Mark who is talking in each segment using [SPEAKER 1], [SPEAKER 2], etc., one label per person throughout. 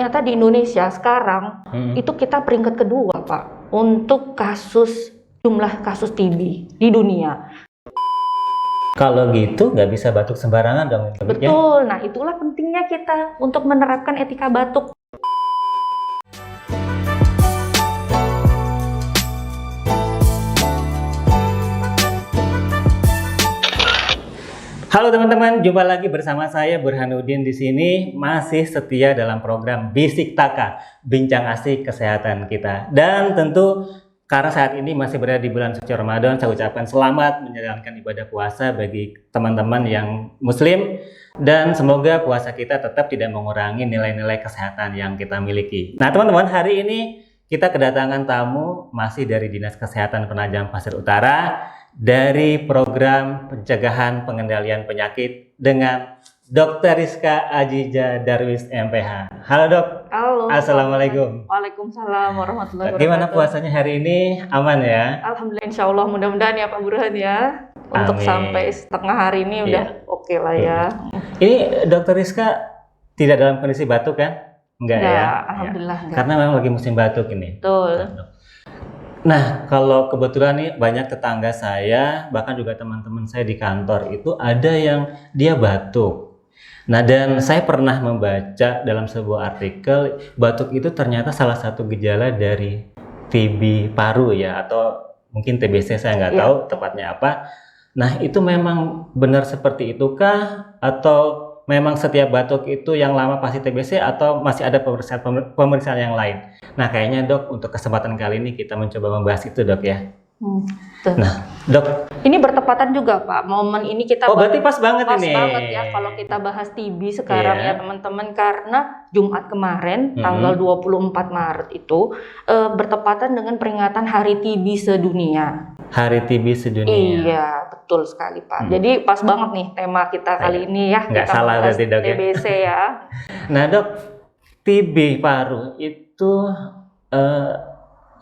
[SPEAKER 1] ternyata di Indonesia sekarang itu kita peringkat kedua, Pak, untuk jumlah kasus TB di dunia.
[SPEAKER 2] Kalau gitu nggak bisa batuk sembarangan dong.
[SPEAKER 1] Betul, nah itulah pentingnya kita untuk menerapkan etika batuk.
[SPEAKER 2] Halo teman-teman, jumpa lagi bersama saya Burhanuddin di sini, masih setia dalam program Bisik Taka, bincang asik kesehatan kita. Dan tentu karena saat ini masih berada di bulan suci Ramadan, saya ucapkan selamat menjalankan ibadah puasa bagi teman-teman yang muslim, dan semoga puasa kita tetap tidak mengurangi nilai-nilai kesehatan yang kita miliki. Nah teman-teman, hari ini kita kedatangan tamu masih dari Dinas Kesehatan Penajam Pasir Utara, dari program pencegahan pengendalian penyakit dengan Dr. Rizka Ajija Darwis MPH. Halo dok.
[SPEAKER 1] Halo.
[SPEAKER 2] Assalamualaikum.
[SPEAKER 1] Waalaikumsalam warahmatullahi wabarakatuh.
[SPEAKER 2] Gimana puasanya hari ini? Aman ya?
[SPEAKER 1] Alhamdulillah, insya Allah, mudah-mudahan ya Pak Burhan ya. Untuk
[SPEAKER 2] Amin.
[SPEAKER 1] Sampai setengah hari ini udah oke lah ya.
[SPEAKER 2] Ini Dr. Rizka tidak dalam kondisi batuk kan? Enggak ya?
[SPEAKER 1] Alhamdulillah enggak.
[SPEAKER 2] Karena memang lagi musim batuk ini.
[SPEAKER 1] Betul.
[SPEAKER 2] Nah, kalau kebetulan nih banyak tetangga saya, bahkan juga teman-teman saya di kantor itu ada yang dia batuk. Nah, dan saya pernah membaca dalam sebuah artikel, batuk itu ternyata salah satu gejala dari TB paru ya, atau mungkin TBC, saya nggak tahu tepatnya apa. Nah, itu memang benar seperti itukah? Atau memang setiap batuk itu yang lama pasti TBC, atau masih ada pemeriksaan yang lain? Nah, kayaknya dok, untuk kesempatan kali ini kita mencoba membahas itu dok ya. Nah, dok,
[SPEAKER 1] ini bertepatan juga Pak, momen ini kita
[SPEAKER 2] berarti pas banget ini.
[SPEAKER 1] Pas banget ya kalau kita bahas TB sekarang ya teman-teman, karena Jumat kemarin tanggal 24 Maret itu bertepatan dengan peringatan Hari TB Sedunia.
[SPEAKER 2] Hari TB Sedunia.
[SPEAKER 1] Iya, betul sekali Pak. Jadi pas banget nih tema kita kali ini ya.
[SPEAKER 2] Nggak
[SPEAKER 1] kita
[SPEAKER 2] salah berarti dok ya.
[SPEAKER 1] TBC ya.
[SPEAKER 2] Nah dok, TB paru itu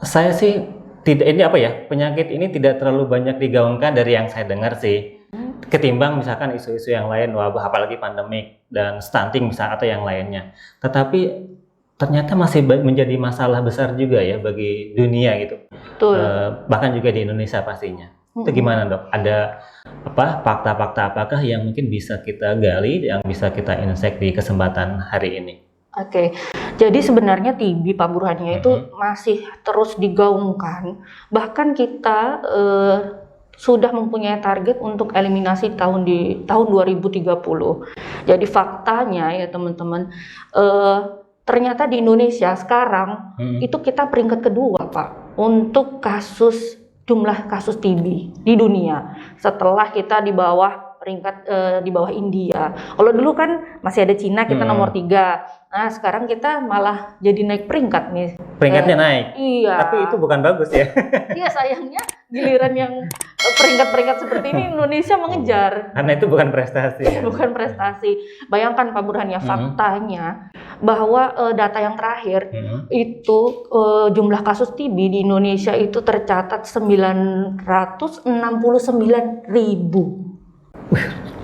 [SPEAKER 2] saya sih tidak, ini apa ya, penyakit ini tidak terlalu banyak digaungkan dari yang saya dengar sih, ketimbang misalkan isu-isu yang lain, wabah apalagi pandemik dan stunting misalnya, atau yang lainnya. Tetapi ternyata masih menjadi masalah besar juga ya bagi dunia gitu.
[SPEAKER 1] Betul.
[SPEAKER 2] Bahkan juga di Indonesia pastinya. Itu gimana dok? Ada apa fakta-fakta apakah yang mungkin bisa kita gali, yang bisa kita insight di kesempatan hari ini?
[SPEAKER 1] Oke, jadi sebenarnya TB Pak Burhannya itu masih terus digaungkan. Bahkan kita sudah mempunyai target untuk eliminasi tahun 2030. Jadi faktanya ya teman-teman, ternyata di Indonesia sekarang itu kita peringkat kedua Pak untuk jumlah kasus TB di dunia. Setelah kita di bawah di bawah India. Kalau dulu kan masih ada Cina, kita nomor 3. Nah sekarang kita malah jadi naik peringkat nih.
[SPEAKER 2] Peringkatnya naik.
[SPEAKER 1] Iya.
[SPEAKER 2] Tapi itu bukan bagus ya.
[SPEAKER 1] Iya, sayangnya giliran yang peringkat-peringkat seperti ini Indonesia mengejar.
[SPEAKER 2] Karena itu bukan prestasi.
[SPEAKER 1] Bukan prestasi. Bayangkan Pak Burhan ya, faktanya bahwa data yang terakhir itu jumlah kasus TB di Indonesia itu tercatat 969.000.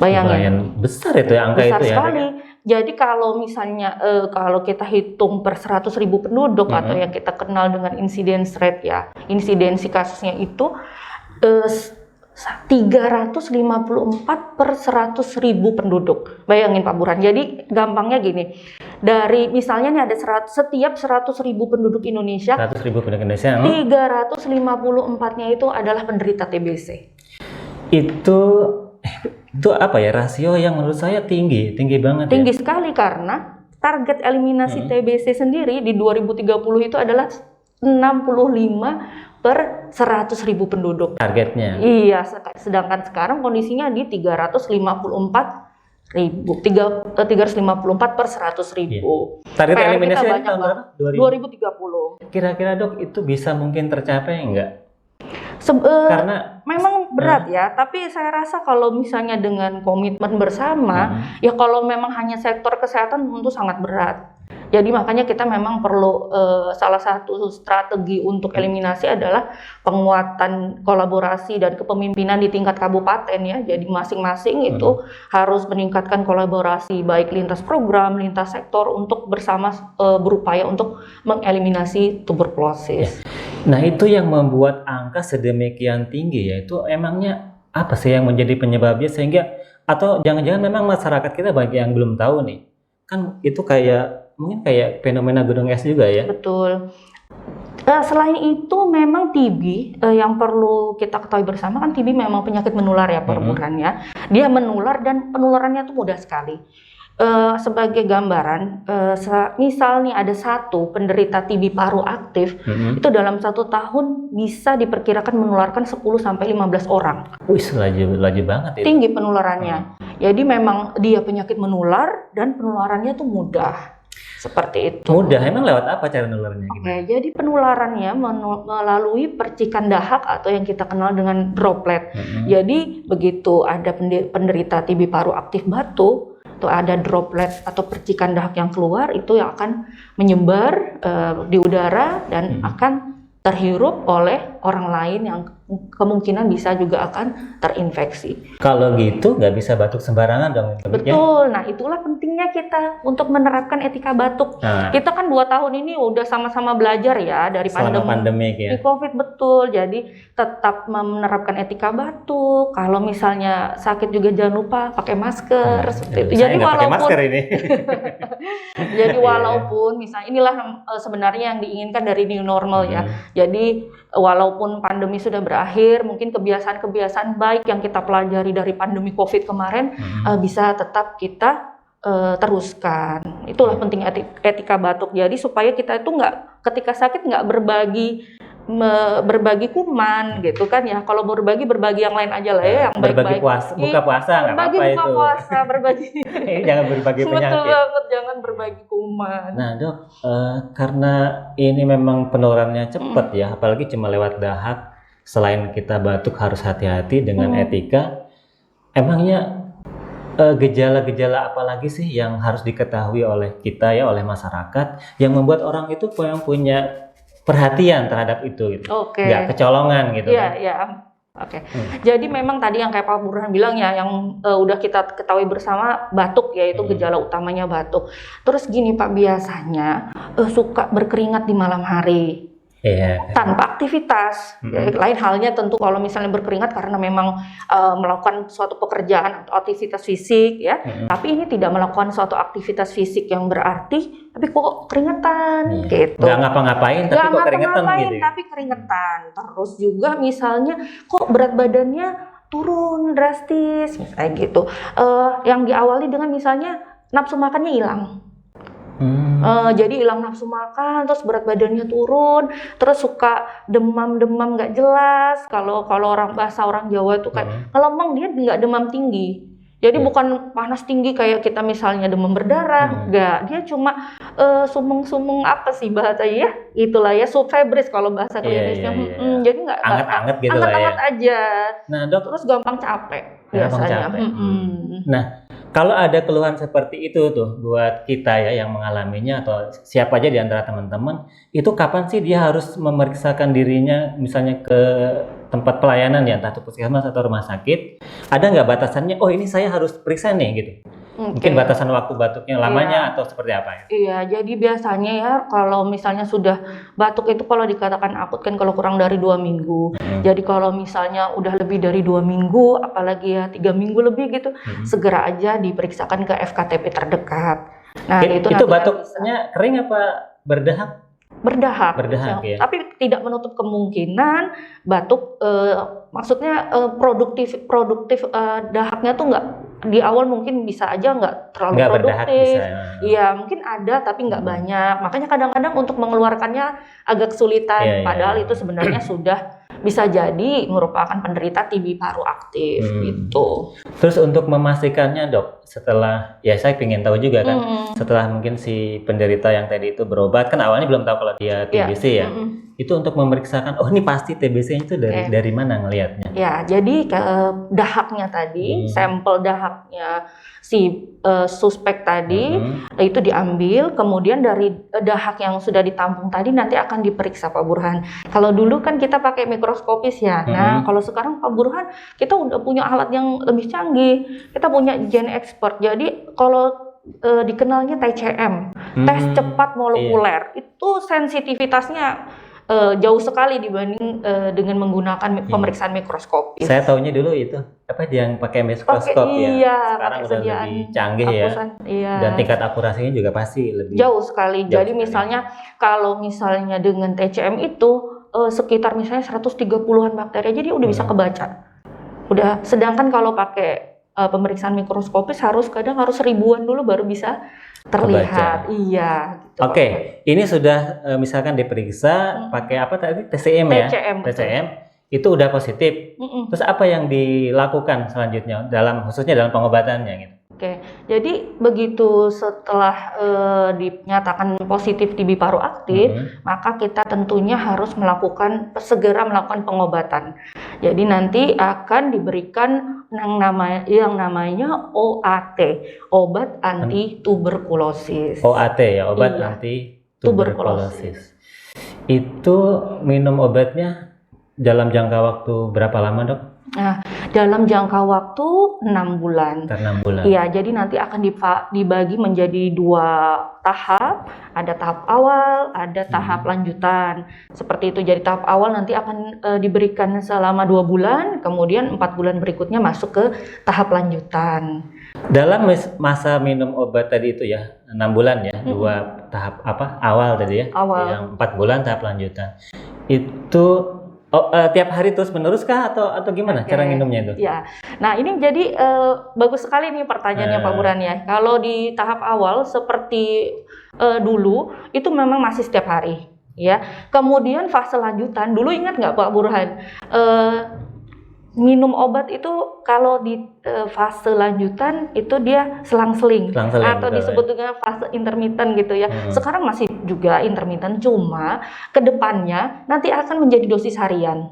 [SPEAKER 1] Bayangin.
[SPEAKER 2] Besar itu ya, angka
[SPEAKER 1] besar
[SPEAKER 2] itu ya.
[SPEAKER 1] Sekali. Jadi kalau misalnya kalau kita hitung per 100.000 penduduk atau yang kita kenal dengan incidence rate ya, insidensi kasusnya itu 354 per 100.000 penduduk. Bayangin Pak Burhan. Jadi gampangnya gini, dari misalnya nih ada setiap 100.000 penduduk Indonesia,
[SPEAKER 2] 100.000 penduduk Indonesia,
[SPEAKER 1] 354-nya itu adalah penderita TBC.
[SPEAKER 2] Itu apa ya, rasio yang menurut saya tinggi banget.
[SPEAKER 1] Tinggi sekali, karena target eliminasi TBC sendiri di 2030 itu adalah 65 per 100.000 penduduk.
[SPEAKER 2] Targetnya.
[SPEAKER 1] Iya, sedangkan sekarang kondisinya di 354 per 100.000.
[SPEAKER 2] Target eliminasi
[SPEAKER 1] tahun berapa? 2030.
[SPEAKER 2] Kira-kira dok, itu bisa mungkin tercapai enggak?
[SPEAKER 1] Karena memang berat ya, tapi saya rasa kalau misalnya dengan komitmen bersama, ya kalau memang hanya sektor kesehatan tentu sangat berat. Jadi makanya kita memang perlu salah satu strategi untuk eliminasi adalah penguatan kolaborasi dan kepemimpinan di tingkat kabupaten ya. Jadi masing-masing itu harus meningkatkan kolaborasi baik lintas program, lintas sektor untuk bersama berupaya untuk mengeliminasi tuberkulosis.
[SPEAKER 2] Nah, itu yang membuat angka sedemikian tinggi ya. Itu emangnya apa sih yang menjadi penyebabnya sehingga atau jangan-jangan memang masyarakat kita bagi yang belum tahu nih. Kan itu mungkin kayak fenomena gunung es juga ya.
[SPEAKER 1] Betul. Selain itu memang TB yang perlu kita ketahui bersama kan TB memang penyakit menular ya Pak Burhan. Dia menular dan penularannya itu mudah sekali. Sebagai gambaran, misalnya ada satu penderita TB paru aktif, itu dalam 1 tahun bisa diperkirakan menularkan 10-15 orang.
[SPEAKER 2] Wih, laju banget itu.
[SPEAKER 1] Tinggi penularannya. Jadi memang dia penyakit menular dan penularannya tuh mudah. Seperti itu.
[SPEAKER 2] Mudah, emang lewat apa cara nularnya?
[SPEAKER 1] Oke, jadi penularannya melalui percikan dahak atau yang kita kenal dengan droplet. Jadi begitu ada penderita TB paru aktif batuk, itu ada droplet atau percikan dahak yang keluar, itu yang akan menyebar di udara dan akan terhirup oleh orang lain yang kemungkinan bisa juga akan terinfeksi.
[SPEAKER 2] Kalau gitu nggak bisa batuk sembarangan dong.
[SPEAKER 1] Betul, nah itulah pentingnya kita untuk menerapkan etika batuk. Kita kan 2 tahun ini udah sama-sama belajar ya dari pandemi
[SPEAKER 2] ya.
[SPEAKER 1] Di COVID, betul, jadi tetap menerapkan etika batuk. Kalau misalnya sakit juga jangan lupa pakai masker. Seperti itu. Jadi walaupun
[SPEAKER 2] masker ini.
[SPEAKER 1] Jadi walaupun misalnya inilah sebenarnya yang diinginkan dari new normal ya. Jadi walaupun pandemi sudah berakhir, mungkin kebiasaan-kebiasaan baik yang kita pelajari dari pandemi COVID kemarin bisa tetap kita teruskan. Itulah pentingnya etika batuk. Jadi supaya kita itu nggak ketika sakit nggak berbagi kuman gitu kan ya. Kalau berbagi yang lain aja lah ya, yang baik-baik.
[SPEAKER 2] Buka puasa nggak apa-apa itu.
[SPEAKER 1] Buka puasa, berbagi.
[SPEAKER 2] Jangan berbagi penyakit.
[SPEAKER 1] Betul banget, jangan berbagi kuman.
[SPEAKER 2] Nah Dok, karena ini memang penularannya cepat ya, apalagi cuma lewat dahak. Selain kita batuk harus hati-hati dengan etika. Emangnya gejala-gejala apa lagi sih yang harus diketahui oleh kita ya, oleh masyarakat yang membuat orang itu yang punya perhatian terhadap itu gitu. Nggak kecolongan gitu.
[SPEAKER 1] Iya. Oke. Jadi memang tadi yang kayak Pak Burhan bilang ya, yang udah kita ketahui bersama batuk, yaitu gejala utamanya batuk. Terus gini Pak, biasanya suka berkeringat di malam hari. Tanpa aktivitas. Lain halnya tentu kalau misalnya berkeringat karena memang melakukan suatu pekerjaan atau aktivitas fisik ya. Tapi ini tidak melakukan suatu aktivitas fisik yang berarti, tapi kok keringetan gitu.
[SPEAKER 2] Nggak ngapa-ngapain tapi kok keringetan gitu.
[SPEAKER 1] Tapi keringetan. Terus juga misalnya kok berat badannya turun drastis kayak gitu. Yang diawali dengan misalnya nafsu makannya hilang. Jadi hilang nafsu makan, terus berat badannya turun, terus suka demam-demam nggak jelas. Kalau bahasa orang Jawa itu kayak ngelemeng, dia nggak demam tinggi. Jadi bukan panas tinggi kayak kita misalnya demam berdarah, nggak. Dia cuma sumeng-sumeng apa sih bahasanya ya? Itulah ya, subfebris kalau bahasa klinisnya. Jadi nggak
[SPEAKER 2] anget-anget gitu lah ya.
[SPEAKER 1] Anget-anget aja.
[SPEAKER 2] Nah Dok,
[SPEAKER 1] terus gampang capek biasanya.
[SPEAKER 2] Nah, kalau ada keluhan seperti itu tuh buat kita ya yang mengalaminya atau siapa aja di antara teman-teman, itu kapan sih dia harus memeriksakan dirinya misalnya ke tempat pelayanan ya, entah itu puskesmas atau rumah sakit? Ada nggak batasannya? Oh ini saya harus periksa nih gitu. Mungkin batasan waktu batuknya lamanya atau seperti apa ya?
[SPEAKER 1] Iya, jadi biasanya ya kalau misalnya sudah batuk itu kalau dikatakan akut kan kalau kurang dari 2 minggu. Jadi kalau misalnya udah lebih dari 2 minggu, apalagi ya 3 minggu lebih gitu, segera aja diperiksakan ke FKTP terdekat. Nah, itu
[SPEAKER 2] batuknya kering apa berdahak?
[SPEAKER 1] Berdahak
[SPEAKER 2] ya.
[SPEAKER 1] Tapi tidak menutup kemungkinan batuk maksudnya produktif dahaknya tuh nggak di awal mungkin bisa aja nggak terlalu produktif. Iya, mungkin ada tapi nggak banyak. Makanya kadang-kadang untuk mengeluarkannya agak kesulitan. Padahal itu sebenarnya sudah bisa jadi merupakan penderita TB paru aktif gitu.
[SPEAKER 2] Terus untuk memastikannya Dok, setelah ya saya ingin tahu juga kan, setelah mungkin si penderita yang tadi itu berobat, kan awalnya belum tahu kalau dia TBC ya. itu untuk memeriksakan, oh ini pasti TBC itu dari mana ngelihatnya?
[SPEAKER 1] Ya, jadi dahaknya tadi, sampel dahaknya si suspek tadi itu diambil, kemudian dari dahak yang sudah ditampung tadi nanti akan diperiksa Pak Burhan. Kalau dulu kan kita pakai mikroskopis ya. Nah, kalau sekarang Pak Burhan kita udah punya alat yang lebih canggih. Kita punya Gen Expert. Jadi kalau dikenalnya TCM, tes cepat molekuler, itu sensitivitasnya jauh sekali dibanding dengan menggunakan pemeriksaan mikroskopis.
[SPEAKER 2] Saya taunya dulu itu apa yang pakai mikroskop ya.
[SPEAKER 1] Iya,
[SPEAKER 2] sekarang udah lebih canggih
[SPEAKER 1] iya.
[SPEAKER 2] Dan tingkat akurasinya juga pasti lebih
[SPEAKER 1] jauh sekali. Jadi misalnya kalau misalnya dengan TCM itu sekitar misalnya 130-an bakteri aja dia udah bisa kebaca. Udah, sedangkan kalau pakai pemeriksaan mikroskopis kadang harus ribuan dulu baru bisa terlihat.
[SPEAKER 2] Kebaca.
[SPEAKER 1] Iya. Gitu.
[SPEAKER 2] Oke, ini sudah misalkan diperiksa pakai apa tadi TCM ya? TCM itu udah positif. Terus apa yang dilakukan selanjutnya khususnya dalam pengobatannya gitu?
[SPEAKER 1] Oke, jadi begitu setelah dinyatakan positif TB paru aktif, maka kita tentunya harus segera melakukan pengobatan. Jadi nanti akan diberikan yang namanya OAT, obat anti tuberkulosis.
[SPEAKER 2] OAT ya, obat anti tuberkulosis. Itu minum obatnya dalam jangka waktu berapa lama, Dok?
[SPEAKER 1] Nah, dalam jangka waktu 6 bulan.
[SPEAKER 2] 6 bulan.
[SPEAKER 1] Iya, jadi nanti akan dibagi menjadi 2 tahap. Ada tahap awal, ada tahap lanjutan. Seperti itu. Jadi tahap awal nanti akan diberikan selama 2 bulan, kemudian 4 bulan berikutnya masuk ke tahap lanjutan.
[SPEAKER 2] Dalam masa minum obat tadi itu ya, 6 bulan ya, 2 tahap awal tadi ya, yang 4 bulan tahap lanjutan. Itu tiap hari terus menerus kah atau gimana cara minumnya itu?
[SPEAKER 1] Ya, nah ini jadi bagus sekali nih pertanyaannya Pak Burhan ya. Kalau di tahap awal seperti dulu itu memang masih setiap hari, ya. Kemudian fase lanjutan, dulu ingat nggak Pak Burhan? Minum obat itu kalau di fase lanjutan itu dia selang-seling atau disebut dengan fase intermittent gitu ya. Sekarang masih juga intermittent, cuma kedepannya nanti akan menjadi dosis harian.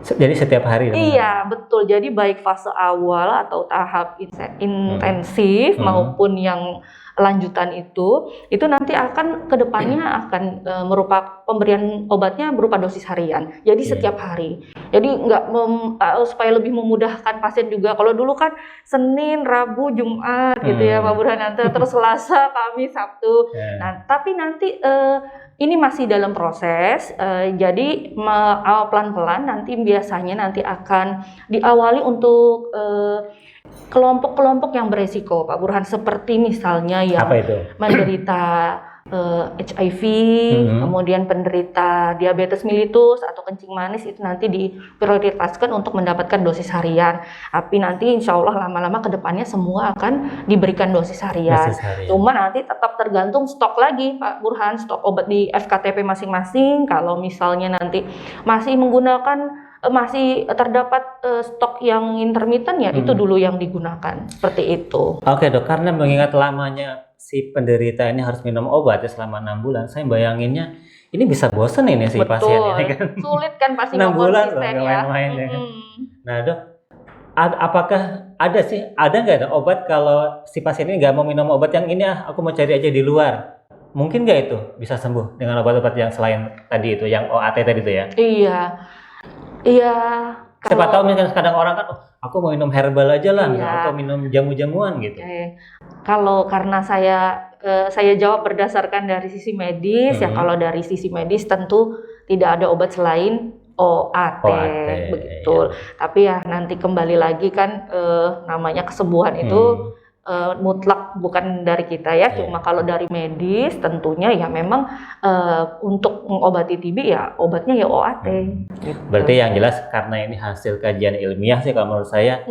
[SPEAKER 2] Jadi setiap hari?
[SPEAKER 1] Iya, betul. Jadi baik fase awal atau tahap intensif maupun yang lanjutan itu nanti akan kedepannya akan merupakan pemberian obatnya berupa dosis harian. Jadi setiap hari. Jadi supaya lebih memudahkan pasien juga. Kalau dulu kan Senin, Rabu, Jumat gitu ya Pak Burhan, terus Selasa, Kamis, Sabtu. Nah, tapi nanti ini masih dalam proses, jadi pelan-pelan nanti biasanya akan diawali untuk kelompok-kelompok yang beresiko, Pak Burhan, seperti misalnya yang menderita HIV, kemudian penderita diabetes mellitus atau kencing manis, itu nanti diprioritaskan untuk mendapatkan dosis harian. Tapi nanti insya Allah lama-lama ke depannya semua akan diberikan dosis harian. Cuma nanti tetap tergantung stok lagi Pak Burhan, stok obat di FKTP masing-masing. Kalau misalnya nanti masih masih terdapat stok yang intermittent ya itu dulu yang digunakan, seperti itu.
[SPEAKER 2] Oke Dok, karena mengingat lamanya si penderita ini harus minum obat ya selama 6 bulan, saya bayanginnya ini bisa bosen ini si pasien ini kan.
[SPEAKER 1] Sulit kan pasti
[SPEAKER 2] 6 bulan
[SPEAKER 1] konsisten ya.
[SPEAKER 2] Main-main ya kan. Nah Dok, apakah ada nggak obat kalau si pasien ini nggak mau minum obat yang ini aku mau cari aja di luar? Mungkin nggak itu bisa sembuh dengan obat-obat yang selain tadi itu, yang OAT tadi itu ya?
[SPEAKER 1] Iya.
[SPEAKER 2] Siapa tahu misalkan kadang orang kan, aku mau minum herbal aja lah, atau minum jamu-jamuan gitu.
[SPEAKER 1] Kalau karena saya jawab berdasarkan dari sisi medis, ya kalau dari sisi medis tentu tidak ada obat selain OAT begitu. Tapi ya nanti kembali lagi kan namanya kesembuhan itu mutlak bukan dari kita ya, cuma kalau dari medis tentunya ya memang untuk mengobati TB ya obatnya ya OAT. Gitu.
[SPEAKER 2] Berarti yang jelas karena ini hasil kajian ilmiah sih kalau menurut saya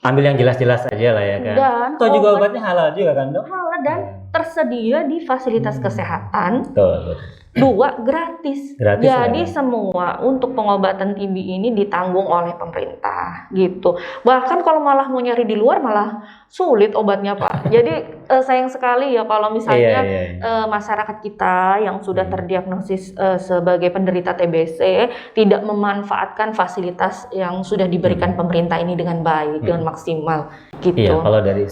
[SPEAKER 2] ambil yang jelas-jelas aja lah ya kan.
[SPEAKER 1] Dan
[SPEAKER 2] toh juga obatnya halal juga kan Dok?
[SPEAKER 1] Halal dan tersedia di fasilitas kesehatan.
[SPEAKER 2] Betul.
[SPEAKER 1] 2 gratis.
[SPEAKER 2] Gratis
[SPEAKER 1] Jadi
[SPEAKER 2] ya?
[SPEAKER 1] semua untuk pengobatan TB ini ditanggung oleh pemerintah gitu. Bahkan kalau malah mau nyari di luar malah sulit obatnya Pak. Jadi sayang sekali ya kalau
[SPEAKER 2] Iya,
[SPEAKER 1] misalnya
[SPEAKER 2] iya, iya.
[SPEAKER 1] masyarakat kita yang sudah
[SPEAKER 2] Hmm.
[SPEAKER 1] terdiagnosis sebagai penderita TBC tidak memanfaatkan fasilitas yang sudah diberikan pemerintah ini dengan baik, dengan maksimal
[SPEAKER 2] Iya,
[SPEAKER 1] gitu.
[SPEAKER 2] kalau dari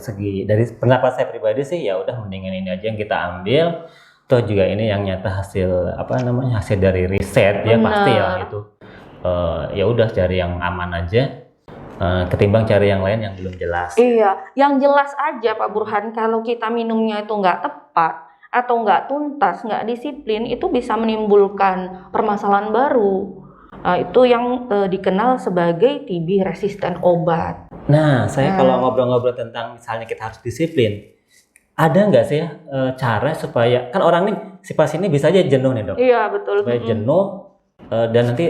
[SPEAKER 2] pendapat saya pribadi sih ya udah mendingan ini aja yang kita ambil. Toh juga ini yang nyata hasil hasil dari riset ya pasti ya
[SPEAKER 1] Benar.
[SPEAKER 2] itu. Ya udah cari yang aman aja ketimbang cari yang lain yang belum jelas.
[SPEAKER 1] Iya, yang jelas aja Pak Burhan, kalau kita minumnya itu nggak tepat atau nggak tuntas, nggak disiplin, itu bisa menimbulkan permasalahan baru. Nah, itu yang dikenal sebagai TB resisten obat.
[SPEAKER 2] Nah, saya kalau ngobrol-ngobrol tentang misalnya kita harus disiplin, ada nggak sih ya cara supaya kan orang nih si pasien ini bisa aja jenuh nih dok,
[SPEAKER 1] Iya, betul.
[SPEAKER 2] supaya jenuh dan nanti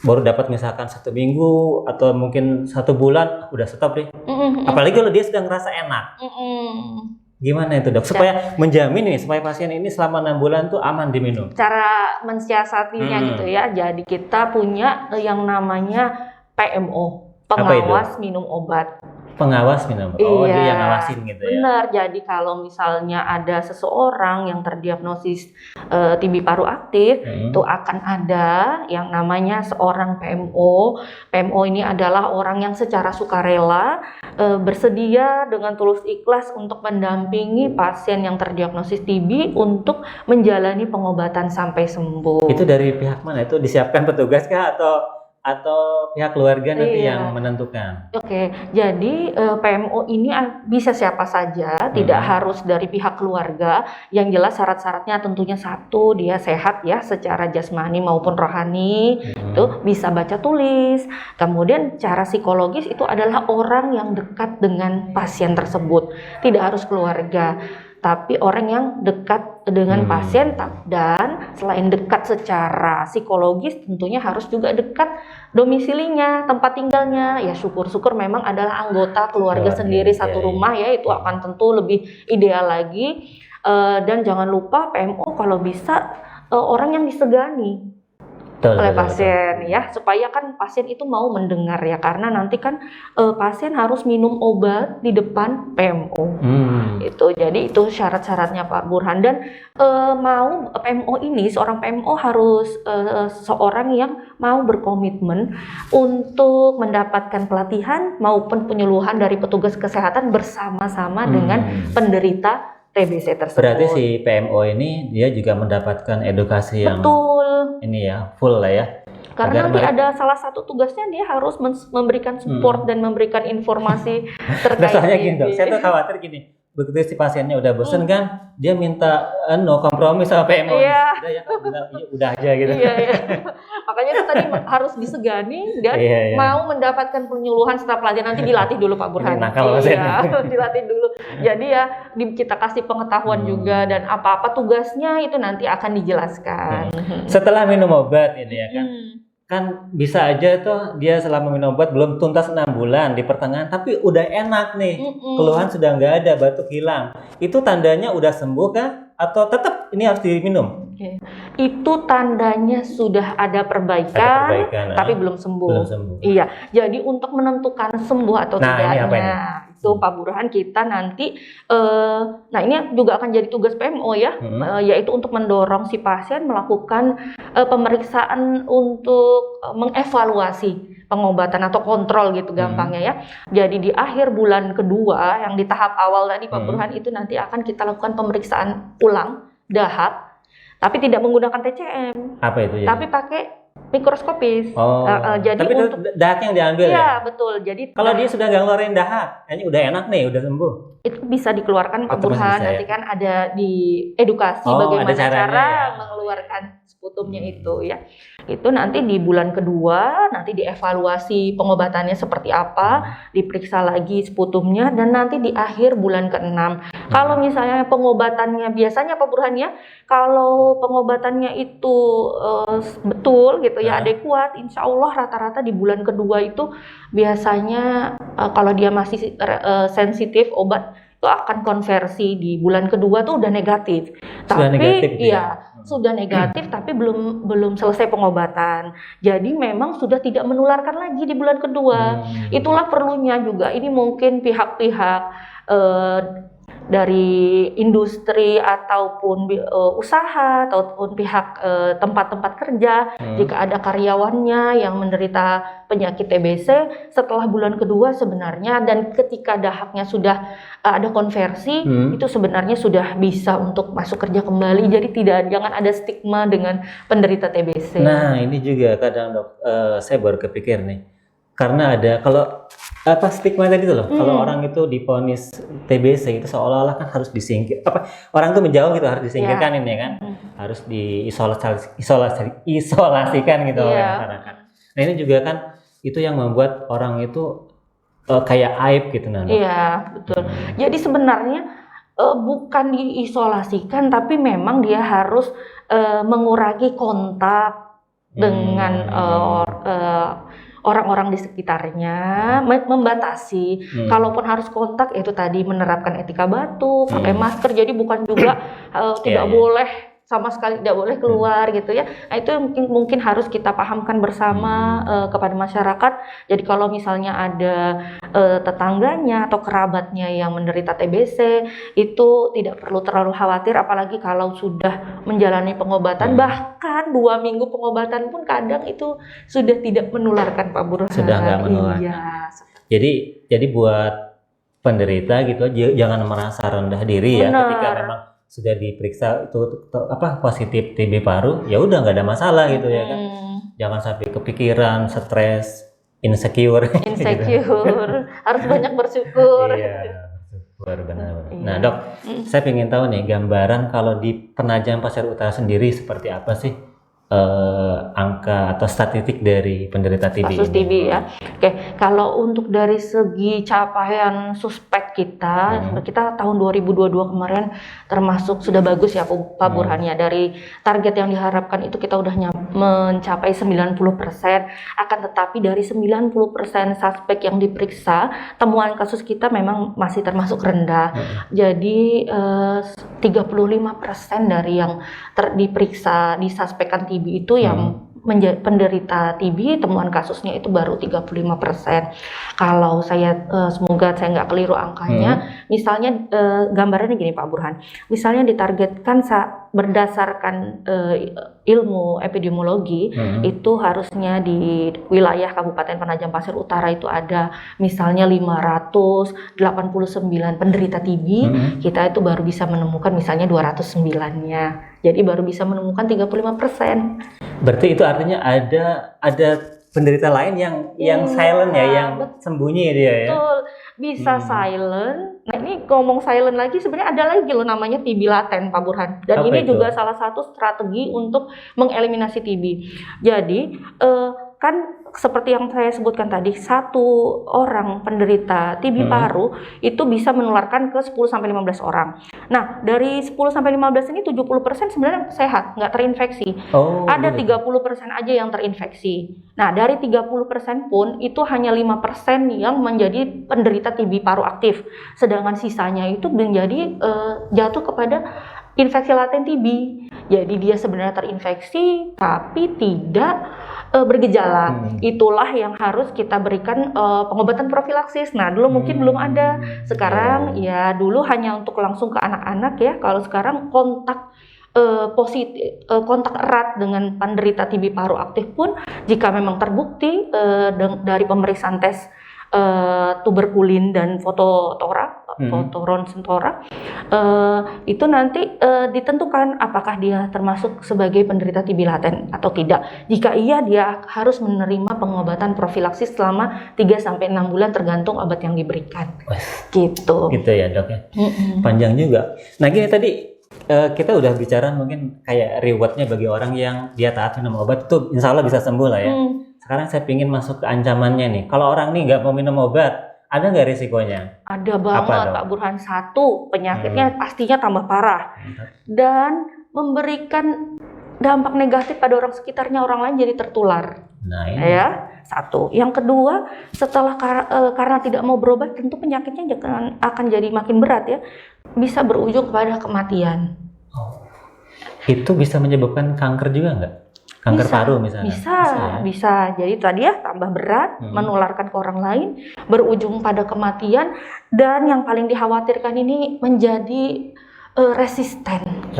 [SPEAKER 2] baru dapat misalkan 1 minggu atau mungkin 1 bulan udah stop deh. Apalagi kalau dia sudah ngerasa enak. Gimana itu dok? Supaya menjamin nih supaya pasien ini selama 6 bulan tuh aman diminum.
[SPEAKER 1] Cara mensiasatinya gitu ya. Jadi kita punya yang namanya PMO, pengawas minum obat.
[SPEAKER 2] Pengawas minum. Oh,
[SPEAKER 1] Iya,
[SPEAKER 2] dia yang ngawasin gitu ya.
[SPEAKER 1] benar. Jadi kalau misalnya ada seseorang yang terdiagnosis TB paru aktif, itu akan ada yang namanya seorang PMO. PMO ini adalah orang yang secara sukarela bersedia dengan tulus ikhlas untuk mendampingi pasien yang terdiagnosis TB untuk menjalani pengobatan sampai sembuh.
[SPEAKER 2] Itu dari pihak mana? Itu disiapkan petugas kah atau pihak keluarga nanti yang menentukan?
[SPEAKER 1] Oke, jadi PMO ini bisa siapa saja, tidak harus dari pihak keluarga. Yang jelas syarat-syaratnya tentunya satu, dia sehat ya secara jasmani maupun rohani, itu bisa baca tulis. Kemudian cara psikologis itu adalah orang yang dekat dengan pasien tersebut, tidak harus keluarga, tapi orang yang dekat dengan pasien. Dan selain dekat secara psikologis tentunya harus juga dekat domisilinya, tempat tinggalnya. Ya syukur-syukur memang adalah anggota keluarga sendiri satu rumah ya, itu akan tentu lebih ideal lagi. Dan jangan lupa PMO kalau bisa orang yang disegani oleh pasien ya, supaya kan pasien itu mau mendengar ya, karena nanti kan pasien harus minum obat di depan PMO. Itu jadi itu syarat-syaratnya Pak Burhan. Dan mau PMO ini, seorang PMO harus seorang yang mau berkomitmen untuk mendapatkan pelatihan maupun penyuluhan dari petugas kesehatan bersama-sama dengan penderita TBC tersebut.
[SPEAKER 2] Berarti si PMO ini dia juga mendapatkan edukasi yang ini ya, full lah ya.
[SPEAKER 1] Karena nanti ada salah satu tugasnya dia harus memberikan support dan memberikan informasi terkait.
[SPEAKER 2] Soalnya gini dok, saya tuh khawatir gini, begitu si pasiennya udah bosen kan, dia minta no kompromi sama PMO.
[SPEAKER 1] Iya.
[SPEAKER 2] Udah ya, udah aja gitu.
[SPEAKER 1] Iya. Makanya itu tadi harus disegani dan mau mendapatkan penyuluhan setelah pelatihan. Nanti dilatih dulu Pak Burhan. Iya, dilatih dulu. Jadi ya kita kasih pengetahuan juga, dan apa-apa tugasnya itu nanti akan dijelaskan.
[SPEAKER 2] Setelah minum obat ini ya kan bisa aja tuh dia selama minum obat belum tuntas 6 bulan di pertengahan, tapi udah enak nih, keluhan sudah nggak ada, batuk hilang. Itu tandanya udah sembuh kah? Atau tetap ini harus diminum?
[SPEAKER 1] Itu tandanya sudah ada perbaikan, tapi belum sembuh. Iya, jadi untuk menentukan sembuh atau tidaknya itu Pak Burhan, kita nanti nah ini juga akan jadi tugas PMO ya, yaitu untuk mendorong si pasien melakukan pemeriksaan untuk mengevaluasi pengobatan atau kontrol gitu gampangnya ya. Jadi di akhir bulan kedua yang di tahap awal tadi Pak Burhan, itu nanti akan kita lakukan pemeriksaan ulang dahak, tapi tidak menggunakan TCM.
[SPEAKER 2] Apa itu?
[SPEAKER 1] Tapi pakai mikroskopis. Jadi
[SPEAKER 2] tapi
[SPEAKER 1] untuk
[SPEAKER 2] dahak yang diambil ya?
[SPEAKER 1] Iya, betul. Jadi
[SPEAKER 2] kalau dia sudah nggak ngeluarin dahak, kayaknya udah enak nih, udah sembuh.
[SPEAKER 1] Itu bisa dikeluarkan Pak Burhan. Nanti kan ada di edukasi bagaimana cara mengeluarkan sputumnya itu ya. Itu nanti di bulan kedua nanti dievaluasi pengobatannya seperti apa, diperiksa lagi sputumnya, dan nanti di akhir bulan ke-6. Kalau misalnya pengobatannya biasanya Pak Burhan ya, kalau pengobatannya itu betul gitu ya, adekuat, insya Allah rata-rata di bulan kedua itu biasanya kalau dia masih sensitif obat akan konversi di bulan kedua tuh udah negatif.
[SPEAKER 2] Sudah
[SPEAKER 1] Tapi
[SPEAKER 2] negatif gitu ya?
[SPEAKER 1] iya, sudah negatif tapi belum selesai pengobatan. Jadi memang sudah tidak menularkan lagi di bulan kedua. Itulah perlunya juga ini mungkin pihak-pihak dari industri ataupun usaha ataupun pihak tempat-tempat kerja, jika ada karyawannya yang menderita penyakit TBC setelah bulan kedua sebenarnya, dan ketika dahaknya sudah ada konversi, itu sebenarnya sudah bisa untuk masuk kerja kembali. Jadi jangan ada stigma dengan penderita TBC.
[SPEAKER 2] Nah ini juga kadang dok, saya baru kepikir nih, karena ada kalau stigma tadi tuh loh, kalau orang itu divonis TBC itu seolah-olah kan harus disingkir, orang tuh menjauh gitu, harus disingkirkan ini kan, harus diisolasikan gitu oleh masyarakat. Nah ini juga kan itu yang membuat orang itu kayak aib gitu Nanda.
[SPEAKER 1] Iya betul. Jadi sebenarnya bukan diisolasikan, tapi memang dia harus mengurangi kontak dengan orang-orang di sekitarnya, membatasi. Kalaupun harus kontak, itu tadi menerapkan etika batuk, pakai masker. Jadi bukan juga tidak boleh sama sekali, tidak boleh keluar gitu ya. Nah itu mungkin harus kita pahamkan bersama kepada masyarakat. Jadi kalau misalnya ada tetangganya atau kerabatnya yang menderita TBC, itu tidak perlu terlalu khawatir, apalagi kalau sudah menjalani pengobatan, bahkan 2 minggu pengobatan pun kadang itu sudah tidak menularkan Pak Burhan.
[SPEAKER 2] Sudah nggak menularkan.
[SPEAKER 1] Iya.
[SPEAKER 2] Jadi buat penderita gitu jangan merasa rendah diri ya ketika memang sudah diperiksa itu positif TB paru, ya udah nggak ada masalah gitu ya kan. Jangan sampai kepikiran, stres, insecure.
[SPEAKER 1] Harus banyak bersyukur.
[SPEAKER 2] Iya, bersyukur benar. Nah dok, saya ingin tahu nih gambaran kalau di Penajam Pasir Utara sendiri seperti apa sih angka atau statistik dari penderita TB
[SPEAKER 1] kasus
[SPEAKER 2] ini?
[SPEAKER 1] TB ya. Oke, kalau untuk dari segi capaian suspek kita tahun 2022 kemarin termasuk sudah bagus ya Pak Burhan ya. Dari target yang diharapkan itu kita udah mencapai 90%, akan tetapi dari 90% suspek yang diperiksa, temuan kasus kita memang masih termasuk rendah. Jadi 35% dari yang diperiksa disuspekkan TB itu yang penderita TB, temuan kasusnya itu baru 35%. Kalau saya semoga saya nggak keliru angkanya, misalnya gambarannya gini Pak Burhan, misalnya ditargetkan berdasarkan ilmu epidemiologi, itu harusnya di wilayah Kabupaten Penajam Pasir Utara itu ada misalnya 589 penderita TB, kita itu baru bisa menemukan misalnya 209-nya. Jadi baru bisa menemukan 35%.
[SPEAKER 2] Berarti itu artinya ada penderita lain yang silent ya, yang sembunyi dia ya.
[SPEAKER 1] Betul, bisa silent. Nah ini ngomong silent lagi, sebenarnya ada lagi loh namanya TB laten Pak Burhan. Dan ini juga salah satu strategi untuk mengeliminasi TB. Jadi kan seperti yang saya sebutkan tadi, satu orang penderita TB paru itu bisa menularkan ke 10-15 orang. Nah, dari 10-15 ini 70% sebenarnya sehat, nggak terinfeksi. Ada 30% aja yang terinfeksi. Nah, dari 30% pun itu hanya 5% yang menjadi penderita TB paru aktif. Sedangkan sisanya itu menjadi jatuh kepada infeksi laten TB. Jadi dia sebenarnya terinfeksi tapi tidak bergejala. Itulah yang harus kita berikan pengobatan profilaksis. Nah dulu mungkin belum ada, sekarang ya dulu hanya untuk langsung ke anak-anak ya. Kalau sekarang kontak positif, kontak erat dengan penderita TB paru aktif pun jika memang terbukti dari pemeriksaan tes tuberkulin dan ronsen thorax, itu nanti ditentukan apakah dia termasuk sebagai penderita TB laten atau tidak. Jika iya, dia harus menerima pengobatan profilaksis selama 3-6 bulan tergantung obat yang diberikan. Gitu
[SPEAKER 2] ya dok ya. Panjang juga. Nah gini tadi kita udah bicara mungkin kayak rewardnya bagi orang yang dia taat minum obat itu insya Allah bisa sembuh lah ya. Sekarang saya ingin masuk ke ancamannya nih. Kalau orang nih nggak mau minum obat, ada nggak risikonya?
[SPEAKER 1] Ada banget Pak Burhan. Satu, penyakitnya pastinya tambah parah dan memberikan dampak negatif pada orang sekitarnya, orang lain jadi tertular.
[SPEAKER 2] Nah, ini.
[SPEAKER 1] Ya, satu. Yang kedua, setelah karena tidak mau berobat, tentu penyakitnya akan jadi makin berat ya, bisa berujung kepada kematian.
[SPEAKER 2] Oh. Itu bisa menyebabkan kanker juga nggak? Kanker paru misalnya?
[SPEAKER 1] Bisa. Jadi tadi ya tambah berat, menularkan ke orang lain, berujung pada kematian, dan yang paling dikhawatirkan ini menjadi resisten.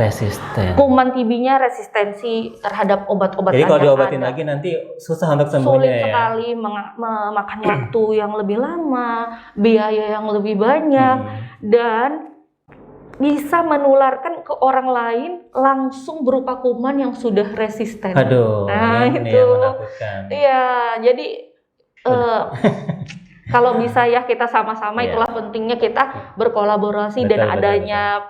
[SPEAKER 1] Kuman TB-nya resistensi terhadap obat-obatan.
[SPEAKER 2] Jadi kalau diobatin lagi nanti susah untuk sembuhnya.
[SPEAKER 1] Sulit sekali, memakan waktu yang lebih lama, biaya yang lebih banyak, dan bisa menularkan ke orang lain langsung berupa kuman yang sudah resisten.
[SPEAKER 2] Aduh,
[SPEAKER 1] nah
[SPEAKER 2] ini
[SPEAKER 1] itu
[SPEAKER 2] yang menakutkan.
[SPEAKER 1] Iya, jadi kalau bisa ya kita sama-sama, itulah pentingnya kita berkolaborasi, dan adanya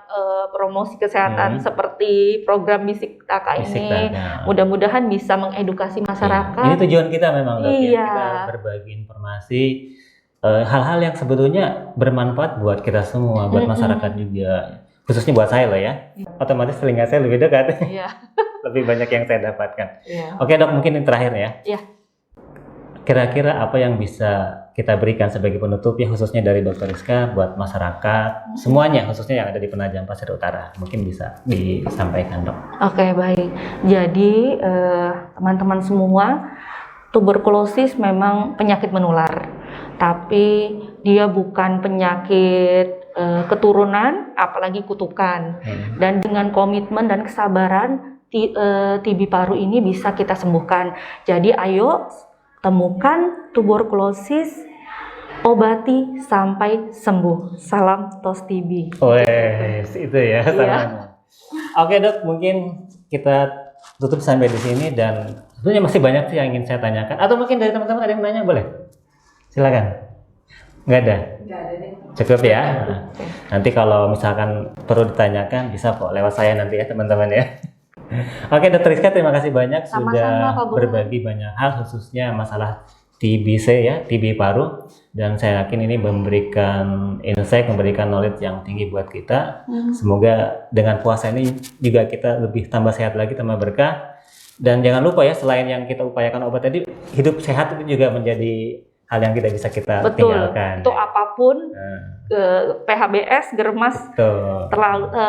[SPEAKER 1] promosi kesehatan seperti program Bisik Taka ini. Mudah-mudahan bisa mengedukasi masyarakat.
[SPEAKER 2] Ini tujuan kita memang, Dok, ya. Kita berbagi informasi, hal-hal yang sebetulnya bermanfaat buat kita semua, buat masyarakat juga, khususnya buat saya loh ya. Otomatis telinga saya lebih dekat. Lebih banyak yang saya dapatkan. Oke, Dok, mungkin yang terakhir ya. Kira-kira apa yang bisa kita berikan sebagai penutup ya, khususnya dari Dr. Rizka buat masyarakat semuanya, khususnya yang ada di Penajam Pasir Utara, mungkin bisa disampaikan, Dok.
[SPEAKER 1] Oke, baik. Jadi teman-teman semua, tuberkulosis memang penyakit menular, tapi dia bukan penyakit keturunan, apalagi kutukan. Dan dengan komitmen dan kesabaran, TB paru ini bisa kita sembuhkan. Jadi ayo temukan tuberkulosis, obati sampai sembuh. Salam TOS TB.
[SPEAKER 2] Wes, itu ya salamnya. Oke, Dok, mungkin kita tutup sampai di sini, dan tentunya masih banyak sih yang ingin saya tanyakan. Atau mungkin dari teman-teman ada yang nanya, boleh? Silakan. Nggak ada? Nggak ada deh. Cukup ya. Nanti kalau misalkan perlu ditanyakan bisa kok lewat saya nanti ya, teman-teman ya. Oke, Dr. Rizka, terima kasih banyak sudah berbagi banyak hal, khususnya masalah TBC ya, TB paru, dan saya yakin ini memberikan insight, memberikan knowledge yang tinggi buat kita. Semoga dengan puasa ini juga kita lebih tambah sehat lagi, tambah berkah. Dan jangan lupa ya, selain yang kita upayakan obat tadi, hidup sehat itu juga menjadi hal yang tidak bisa kita tinggalkan.
[SPEAKER 1] Itu apapun, PHBS, Germas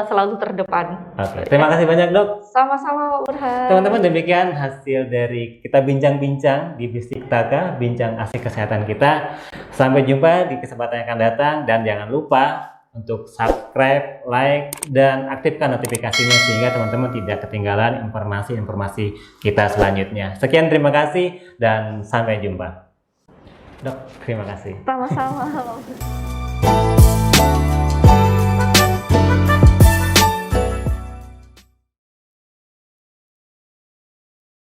[SPEAKER 1] selalu terdepan.
[SPEAKER 2] Oke. Terima kasih banyak, Dok.
[SPEAKER 1] Sama-sama, Pak Burhan.
[SPEAKER 2] Teman-teman, demikian hasil dari kita bincang-bincang di Bisik Taka, bincang asik kesehatan kita. Sampai jumpa di kesempatan yang akan datang, dan jangan lupa untuk subscribe, like, dan aktifkan notifikasinya sehingga teman-teman tidak ketinggalan informasi-informasi kita selanjutnya. Sekian, terima kasih, dan sampai jumpa. Dok, terima kasih.
[SPEAKER 1] Sama-sama.